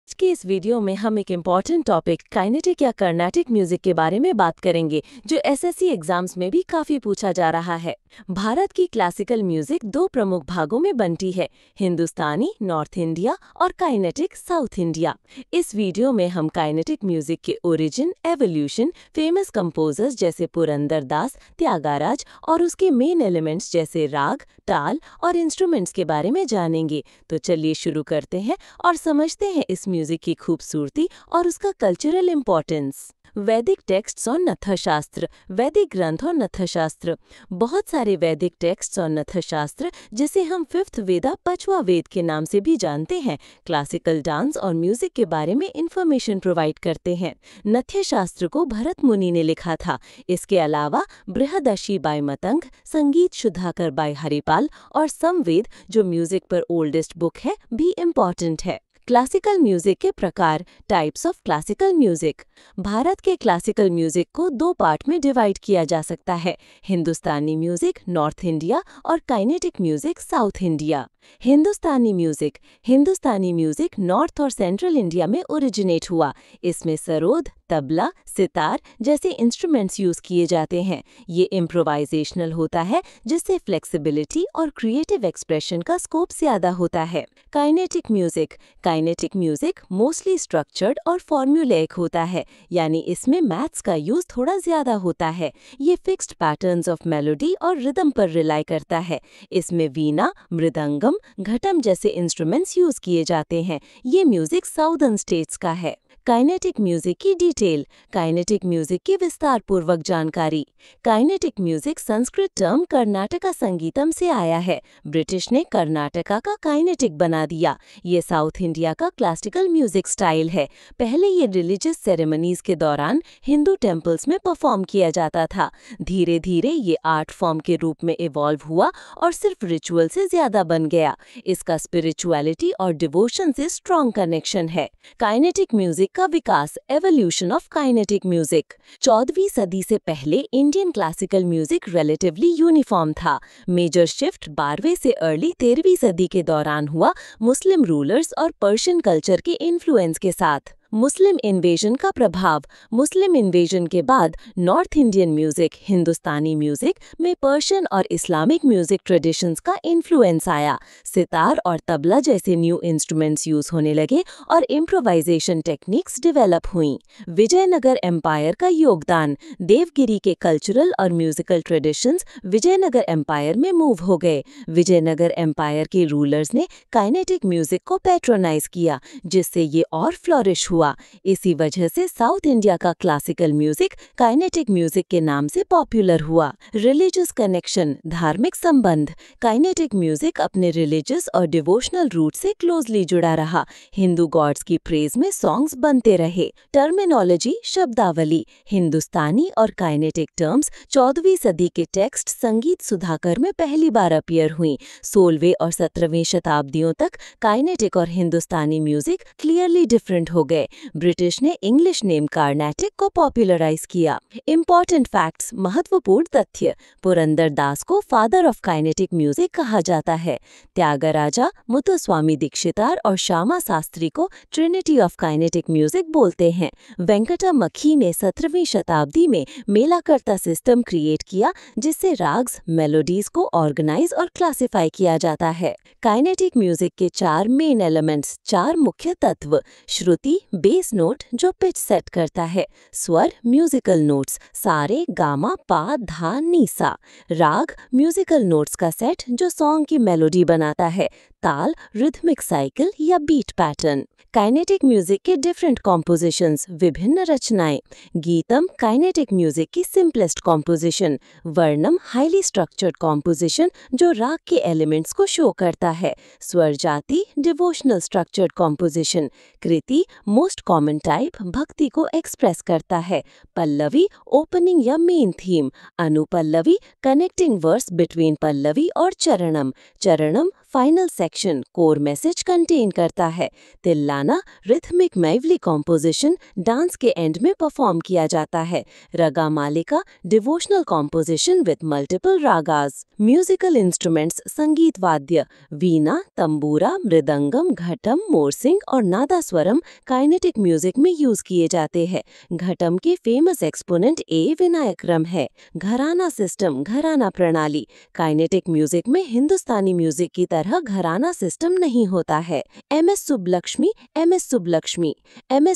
आज के इस वीडियो में हम एक इम्पॉर्टेंट टॉपिक काइनेटिक या कर्नाटिक म्यूजिक के बारे में बात करेंगे, जो एसएससी एग्जाम्स में भी काफी पूछा जा रहा है। भारत की क्लासिकल म्यूजिक दो प्रमुख भागों में बनती है, हिंदुस्तानी नॉर्थ इंडिया और काइनेटिक साउथ इंडिया। इस वीडियो में हम काइनेटिक म्यूजिक के ओरिजिन, एवोल्यूशन, फेमस कंपोजर्स जैसे पुरंदर दास, त्यागराज और उसके मेन एलिमेंट्स जैसे राग, ताल और इंस्ट्रूमेंट्स के बारे में जानेंगे। तो चलिए शुरू करते हैं और समझते हैं इस म्यूजिक की खूबसूरती और उसका कल्चरल इम्पोर्टेंस। वैदिक टेक्स्ट्स और नथशास्त्र। वैदिक ग्रंथ और नथशास्त्र। बहुत सारे वैदिक टेक्स्ट्स और नथशास्त्र, जिसे हम फिफ्थ वेदा पचवा वेद के नाम से भी जानते हैं, क्लासिकल डांस और म्यूजिक के बारे में इंफॉर्मेशन प्रोवाइड करते हैं। नथ्यशास्त्र को भरत मुनि ने लिखा था। इसके अलावा बृहदर्षि बाय मतंग, संगीत शुद्धाकर बाय हरिपाल और समवेद, जो म्यूजिक पर ओल्डेस्ट बुक है, भी इम्पॉर्टेंट है। क्लासिकल म्यूजिक के प्रकार, types of classical music. Bharat के क्लासिकल म्यूजिक को दो पार्ट में डिवाइड किया जा सकता है, हिंदुस्तानी म्यूजिक नॉर्थ इंडिया और काइनेटिक म्यूजिक साउथ इंडिया। हिंदुस्तानी म्यूजिक। हिंदुस्तानी म्यूजिक नॉर्थ और सेंट्रल इंडिया में ओरिजिनेट हुआ। इसमें सरोद, तबला, सितार जैसे इंस्ट्रूमेंट्स यूज किए जाते हैं। ये इम्प्रोवाइजेशनल होता है, जिससे फ्लेक्सिबिलिटी और क्रिएटिव एक्सप्रेशन का स्कोप ज्यादा होता है। Kinetic music. Kinetic music mostly structured और फॉर्म्यूलैइक होता है, यानी इसमें मैथ्स का यूज थोड़ा ज्यादा होता है। ये फिक्स्ड पैटर्न्स ऑफ मेलोडी और रिदम पर रिलाई करता है। इसमें वीणा, मृदंगम, घटम जैसे इंस्ट्रूमेंट्स यूज किए जाते हैं। ये म्यूजिक साउदर्न स्टेट्स का है। काइनेटिक म्यूजिक की डिटेल। काइनेटिक म्यूजिक की विस्तार पूर्वक जानकारी। Kinetic music Sanskrit term Karnataka Sangeetam से आया है। ब्रिटिश ने कर्नाटका का काइनेटिक बना दिया। ये साउथ इंडिया का क्लासिकल म्यूजिक स्टाइल है। पहले ये रिलीजियस सेरेमनीज के दौरान हिंदू टेम्पल्स में परफॉर्म किया जाता था। धीरे धीरे ये आर्ट फॉर्म के रूप में इवॉल्व हुआ और सिर्फ रिचुअल से ज्यादा बन गया। इसका स्पिरिचुअलिटी और डिवोशन से स्ट्रॉन्ग कनेक्शन है। काइनेटिक म्यूजिक का विकास, एवोल्यूशन ऑफ काइनेटिक म्यूजिक। 14वीं सदी से पहले Indian classical music relatively uniform था। मेजर शिफ्ट 12वीं से अर्ली 13वीं सदी के दौरान हुआ, मुस्लिम रूलर्स और पर्शियन कल्चर के इन्फ्लुएंस के साथ। मुस्लिम इन्वेजन का प्रभाव। मुस्लिम इन्वेजन के बाद नॉर्थ इंडियन म्यूजिक, हिंदुस्तानी म्यूजिक में पर्शियन और इस्लामिक म्यूजिक ट्रेडिशंस का इन्फ्लुएंस आया। सितार और तबला जैसे न्यू इंस्ट्रूमेंट्स यूज होने लगे और इम्प्रोवाइजेशन टेक्निक्स डेवलप हुई। विजयनगर एम्पायर का योगदान। देवगिरी के कल्चरल और म्यूजिकल ट्रेडिशंस विजयनगर एम्पायर में मूव हो गए। विजयनगर एम्पायर के रूलर्स ने काइनेटिक म्यूजिक को पैट्रोनाइज किया, जिससे ये और फ्लोरिश हुआ। इसी वजह से साउथ इंडिया का क्लासिकल म्यूजिक काइनेटिक म्यूजिक के नाम से पॉपुलर हुआ। रिलीजियस कनेक्शन, धार्मिक संबंध। काइनेटिक म्यूजिक अपने रिलीजियस और डिवोशनल रूट से क्लोजली जुड़ा रहा। हिंदू गॉड्स की प्रेज में सॉन्ग्स बनते रहे। टर्मिनोलॉजी, शब्दावली। हिंदुस्तानी और काइनेटिक टर्म्स 14वीं सदी के टेक्स्ट संगीत सुधाकर में पहली बार अपीयर हुई। 16वीं और 17वीं शताब्दियों तक काइनेटिक और हिंदुस्तानी म्यूजिक क्लियरली डिफरेंट हो गए। ब्रिटिश ने इंग्लिश नेम कार्नाटिक को पॉपुलराइज किया। इम्पॉर्टेंट फैक्ट्स, महत्वपूर्ण तथ्य। पुरंदर दास को फादर ऑफ काइनेटिक म्यूजिक कहा जाता है। त्यागराजा, मुथुस्वामी दीक्षितार और श्यामा शास्त्री को ट्रिनिटी ऑफ काइनेटिक म्यूजिक बोलते हैं। वेंकटा मखी ने 17वीं शताब्दी में मेलाकर्ता सिस्टम क्रिएट किया, जिससे राग्स, मेलोडीज को ऑर्गेनाइज और क्लासिफाई किया जाता है। काइनेटिक म्यूजिक के 4 मेन एलिमेंट्स, 4 मुख्य तत्व। श्रुति, बेस नोट जो पिच सेट करता है। स्वर, म्यूजिकल नोट्स, सारे, गामा, पा, धा, नीसा। राग, म्यूजिकल नोट्स का सेट जो सॉन्ग की मेलोडी बनाता है। ताल, रिथमिक साइकिल या बीट पैटर्न। काइनेटिक म्यूजिक के डिफरेंट कॉम्पोजिशंस, विभिन्न रचनाएं। गीतम, काइनेटिक म्यूजिक की simplest composition. Varnam, highly structured composition जो राग के एलिमेंट्स को शो करता है। Swara Jathi, devotional structured composition. Kriti, most common type, भक्ति को एक्सप्रेस करता है। पल्लवी, ओपनिंग या main theme. Anupallavi, connecting verse between Pallavi और Charanam. Charanam, final section core message contain करता है। Thillana rhythmic lively composition dance के एंड में परफॉर्म किया जाता है। Raga Malika devotional composition with multiple ragas. Musical instruments संगीत वाद्य वीणा, तंबूरा, मृदंगम, घटम, मोरसिंग और नादास्वरम काइनेटिक म्यूजिक में यूज किए जाते हैं। घटम के फेमस एक्सपोनेंट ए विनायकरम है। घराना सिस्टम घराना प्रणाली काइनेटिक म्यूजिक में हिंदुस्तानी म्यूजिक की तरह घराना सिस्टम नहीं होता है। एम एस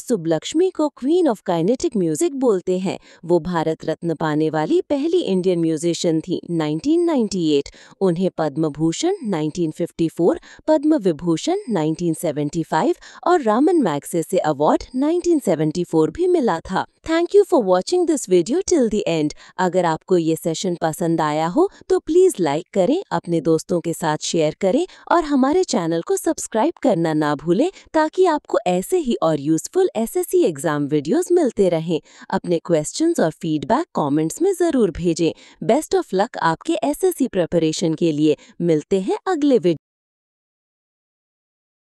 सुब्बलक्ष्मी को क्वीन ऑफ काइनेटिक म्यूजिक बोलते हैं। वो भारत रत्न पाने वाली पहली इंडियन म्यूजिशियन थी 1998। उन्हें पद्म भूषण 1954, पद्म विभूषण 1975 और रामन मैग्सेसे अवार्ड 1974 भी मिला था। Thank you for watching this video till the end. अगर आपको ये सेशन पसंद आया हो तो प्लीज लाइक करें, अपने दोस्तों के साथ शेयर करें और हमारे चैनल को सब्सक्राइब करना ना भूलें ताकि आपको ऐसे ही और यूजफुल एसएससी एग्जाम वीडियोस मिलते रहें। अपने क्वेश्चंस और फीडबैक कमेंट्स में जरूर भेजें। बेस्ट ऑफ लक आपके एसएससी प्रिपरेशन के लिए। मिलते हैं अगले वीडियो